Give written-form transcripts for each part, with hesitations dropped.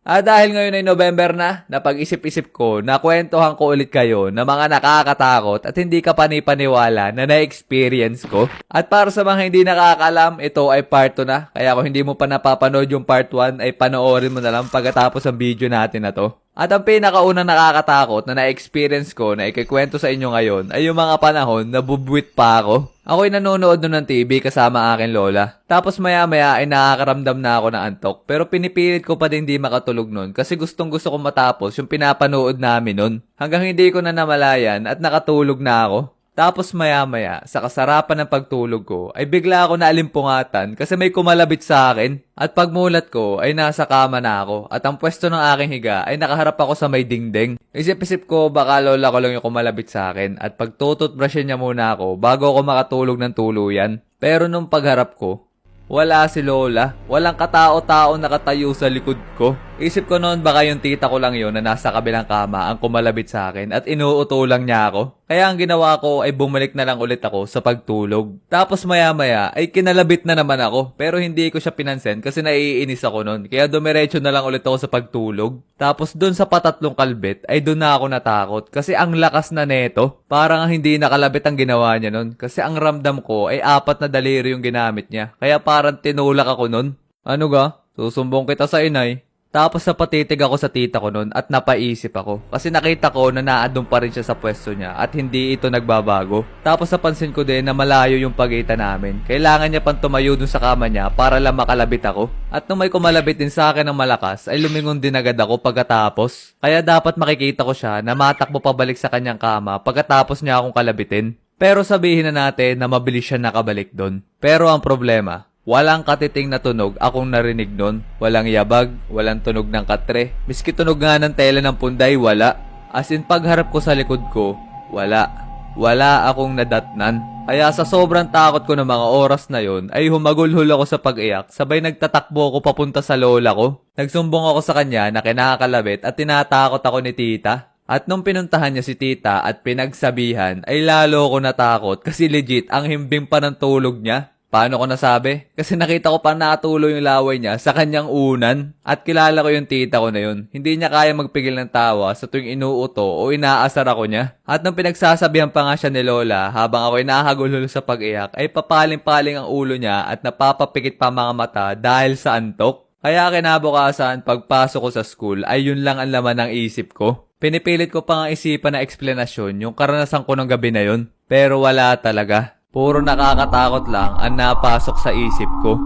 Dahil ngayon ay November na, napag-isip-isip ko na kwentuhan ko ulit kayo na mga nakakatakot at hindi ka panipaniwala na na-experience ko. At para sa mga hindi nakakalam, ito ay part 2 na. Kaya kung hindi mo pa napapanood yung part 1, ay panoorin mo na lang pagkatapos ng video natin na to. At ang pinakaunang nakakatakot na na-experience ko na ikikwento sa inyo ngayon ay yung mga panahon na bubwit pa ako. Ako'y nanonood nun ng TV kasama aking lola. Tapos maya-maya ay nakakaramdam na ako ng antok. Pero pinipilit ko pa din di makatulog nun kasi gustong gusto kong matapos yung pinapanood namin nun. Hanggang hindi ko na namalayan at nakatulog na ako. Tapos maya-maya, sa kasarapan ng pagtulog ko, ay bigla ako naalimpungatan kasi may kumalabit sa akin. At pagmulat ko, ay nasa kama na ako. At ang pwesto ng aking higa ay nakaharap ako sa may dingding. Isip-isip ko, baka lola ko lang yung kumalabit sa akin. At pagtututbrushin niya muna ako bago ako makatulog ng tuluyan. Pero nung pagharap ko, wala si lola. Walang katao-tao nakatayo sa likod ko. Isip ko noon baka yung tita ko lang yun na nasa kabilang kama ang kumalabit sa akin at inuuto lang niya ako. Kaya ang ginawa ko ay bumalik na lang ulit ako sa pagtulog. Tapos maya-maya ay kinalabit na naman ako pero hindi ko siya pinansin kasi naiinis ako noon. Kaya dumiretso na lang ulit ako sa pagtulog. Tapos dun sa patatlong kalbit ay dun na ako natakot kasi ang lakas na neto. Parang hindi nakalabit ang ginawa niya noon kasi ang ramdam ko ay 4 na daliri yung ginamit niya. Kaya parang tinulak ako noon. Ano ga? Susumbong kita sa inay. Tapos napatitig ako sa tita ko noon at napaisip ako. Kasi nakita ko na naandun pa rin siya sa pwesto niya at hindi ito nagbabago. Tapos napansin ko din na malayo yung pagitan namin. Kailangan niya pang tumayo dun sa kama niya para lang makalabit ako. At nung may kumalabit din sa akin ng malakas ay lumingon din agad ako pagkatapos. Kaya dapat makikita ko siya na matakbo pabalik sa kanyang kama pagkatapos niya akong kalabitin. Pero sabihin na natin na mabilis siya nakabalik doon. Pero ang problema, walang katiting na tunog akong narinig nun. Walang yabag, walang tunog ng katre. Miski tunog nga ng tela ng punday, wala. As in pagharap ko sa likod ko, wala. Wala akong nadatnan. Kaya sa sobrang takot ko ng mga oras na yon ay humagulhol ako sa pag-iyak. Sabay nagtatakbo ako papunta sa lola ko. Nagsumbong ako sa kanya na kinakalabit at tinatakot ako ni tita. At nung pinuntahan niya si tita at pinagsabihan ay lalo ako natakot kasi legit ang himbing pa ng tulog niya. Paano ko nasabi? Kasi nakita ko pa natuloy yung laway niya sa kanyang unan. At kilala ko yung tita ko na yun. Hindi niya kaya magpigil ng tawa sa tuwing inuuto o inaasar ako niya. At nung pinagsasabihan pa nga siya ni lola habang ako'y nakagulhol sa pag-iyak ay papaling-paling ang ulo niya at napapapikit pa mga mata dahil sa antok. Kaya kinabukasan pagpasok ko sa school ay yun lang ang laman ng isip ko. Pinipilit ko pa nga isipan na eksplanasyon yung karanasan ko ng gabi na yun. Pero wala talaga. Puro nakakatakot lang ang napasok sa isip ko.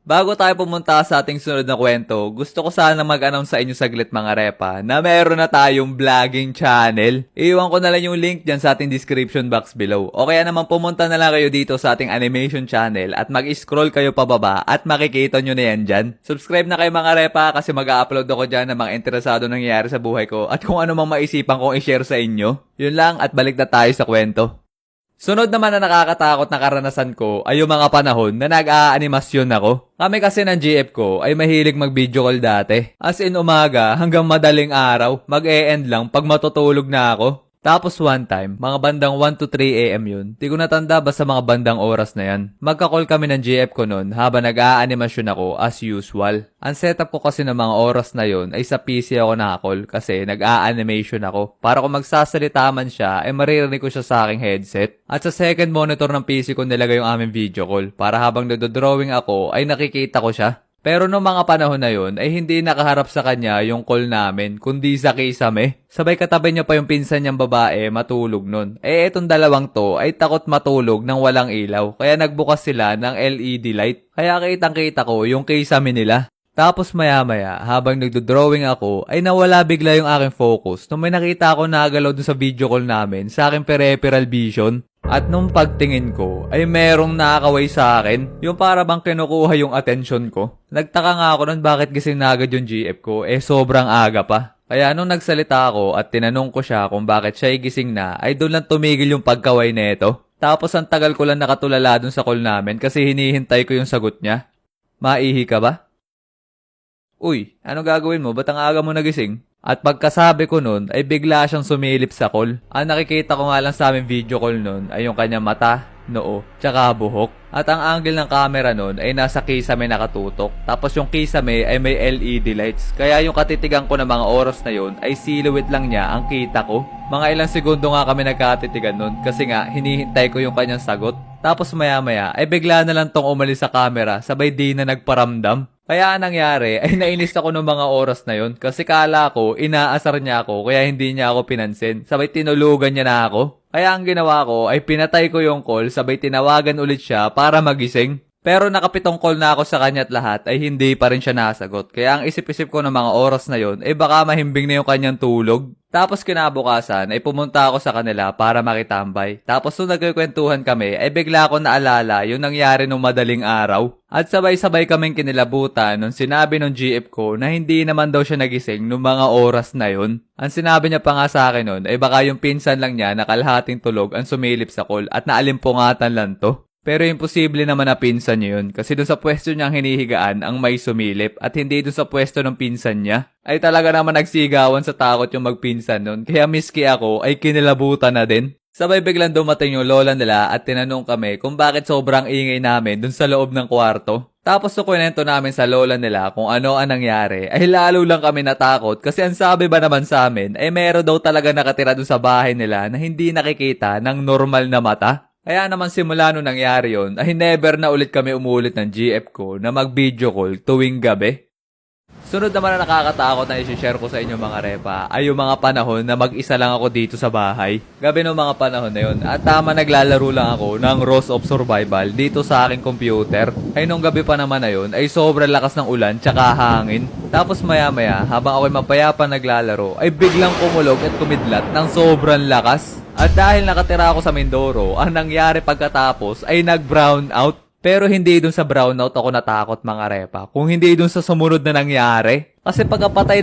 Bago tayo pumunta sa ating sunod na kwento, gusto ko sana mag-announce sa inyo saglit mga repa na meron na tayong vlogging channel. Iwan ko na lang yung link dyan sa ating description box below. O kaya naman pumunta na lang kayo dito sa ating animation channel at mag-scroll kayo pababa at makikita nyo na yan dyan. Subscribe na kayo mga repa kasi mag-upload ako dyan ng mga interesado nangyayari sa buhay ko at kung ano mang maisipan kong i-share sa inyo. Yun lang at balik na tayo sa kwento. Sunod naman na nakakatakot na karanasan ko ay yung mga panahon na nag-aanimasyon ako. Kami kasi ng GF ko ay mahilig mag-video call dati. As in umaga hanggang madaling araw, mag-e-end lang pag matutulog na ako. Tapos one time, mga bandang 1 to 3 AM yun. Di ko natanda basta mga bandang oras na yan. Magka-call kami ng GF ko nun habang nag-aanimasyon ako as usual. Ang setup ko kasi ng mga oras na yun ay sa PC ako naka-call kasi nag-a-animation ako. Para kung magsasalita man siya ay maririnig ko siya sa aking headset. At sa second monitor ng PC ko nilagay yung aming video call para habang nagdo-drawing ako ay nakikita ko siya. Pero noong mga panahon na yun ay hindi nakaharap sa kanya yung call namin kundi sa kisame. Sabay katabi niya pa yung pinsan niyang babae matulog nun. Etong dalawang to ay takot matulog nang walang ilaw kaya nagbukas sila ng LED light. Kaya kitang-kita ko yung kisame nila. Tapos maya-maya habang nagdo-drawing ako ay nawala bigla yung aking focus nung may nakita ako nagalaw dun sa video call namin sa aking peripheral vision. At nung pagtingin ko, ay merong nakakaway sa akin. Yung para bang kinukuha yung atensyon ko. Nagtaka nga ako nun bakit gising na agad yung GF ko, sobrang aga pa. Kaya nung nagsalita ako at tinanong ko siya kung bakit siya gising na, ay doon lang tumigil yung pagkaway neto. Tapos ang tagal ko lang nakatulala dun sa call namin kasi hinihintay ko yung sagot niya. Maihi ka ba? Uy, ano gagawin mo? Ba't ang aga mo nagising? At pagkasabi ko nun, ay bigla siyang sumilip sa call. Ang nakikita ko nga lang sa aming video call nun ay yung kanyang mata, noo, tsaka buhok. At ang angle ng camera nun ay nasa kisame nakatutok. Tapos yung kisame ay may LED lights. Kaya yung katitigan ko ng mga oras na yun ay silhouette lang niya ang kita ko. Mga ilang segundo nga kami nagkatitigan nun kasi nga hinihintay ko yung kanyang sagot. Tapos maya-maya ay bigla na lang tong umalis sa camera sabay di na nagparamdam. Kaya ang nangyari ay nainis ako ng mga oras na yon kasi kala ko inaasar niya ako kaya hindi niya ako pinansin. Sabay tinulugan niya na ako. Kaya ang ginawa ko ay pinatay ko yung call sabay tinawagan ulit siya para magising. Pero nakapitong call na ako sa kanya at lahat ay hindi pa rin siya nasagot. Kaya ang isip-isip ko ng mga oras na yon ay baka mahimbing na yung kanyang tulog. Tapos kinabukasan ay pumunta ako sa kanila para makitambay. Tapos nung nagkikwentuhan kami ay bigla ko naalala yung nangyari nung madaling araw. At sabay-sabay kaming kinilabutan nung sinabi ng GF ko na hindi naman daw siya nagising nung mga oras na yun. Ang sinabi niya pa nga sa akin nun ay baka yung pinsan lang niya na kalahating tulog ang sumilip sa call at naalimpungatan lang to. Pero imposible naman na pinsan niya yun kasi dun sa pwesto niyang hinihigaan ang may sumilip at hindi dun sa pwesto ng pinsan niya. Ay talaga naman nagsigawan sa takot yung magpinsan nun kaya miski ako ay kinilabutan na din. Sabay biglang dumating yung lola nila at tinanong kami kung bakit sobrang ingay namin dun sa loob ng kwarto. Tapos sukunento namin sa lola nila kung ano ang nangyari ay lalo lang kami natakot kasi ang sabi ba naman sa amin ay meron daw talaga nakatira dun sa bahay nila na hindi nakikita ng normal na mata. Kaya naman simula nung nangyari yon ay never na ulit kami umulit ng GF ko na mag-video call tuwing gabi. Sunod naman na nakakatakot na isi-share ko sa inyo mga repa ay yung mga panahon na mag-isa lang ako dito sa bahay. Gabi nung mga panahon na yun at tama naglalaro lang ako ng Rose of Survival dito sa aking computer. Ay nung gabi pa naman na yun ay sobrang lakas ng ulan tsaka hangin. Tapos maya-maya habang ako'y mapayapa naglalaro ay biglang kumulog at kumidlat ng sobrang lakas. At dahil nakatira ako sa Mindoro, ang nangyari pagkatapos ay nag-brown out. Pero hindi dun sa brownout ako natakot mga repa. Kung hindi dun sa sumunod na nangyari. Kasi pagkapatay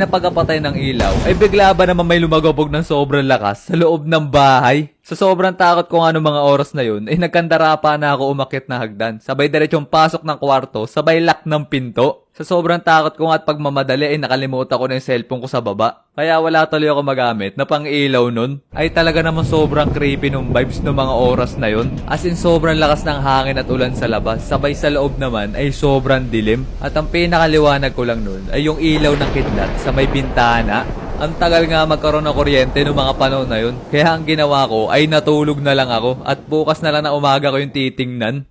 ng ilaw, ay bigla ba naman may lumagabog ng sobrang lakas sa loob ng bahay? Sa sobrang takot ko nga nung mga oras na yun, ay nagkandara pa na ako umakyat na hagdan. Sabay diretsong pasok ng kwarto, sabay lock ng pinto. Sa sobrang takot ko nga at pagmamadali ay nakalimutan ko na yung cellphone ko sa baba. Kaya wala tuloy ako magamit na pang ilaw nun. Ay talaga naman sobrang creepy nung vibes ng mga oras na yun. As in sobrang lakas ng hangin at ulan sa labas. Sabay sa loob naman ay sobrang dilim. At ang pinakaliwanag ko lang nun ay yung ilaw ng kidlat sa may bintana. Ang tagal nga magkaroon ng kuryente noong mga panahon na yun. Kaya ang ginawa ko ay natulog na lang ako at bukas na lang na umaga ko yung titingnan.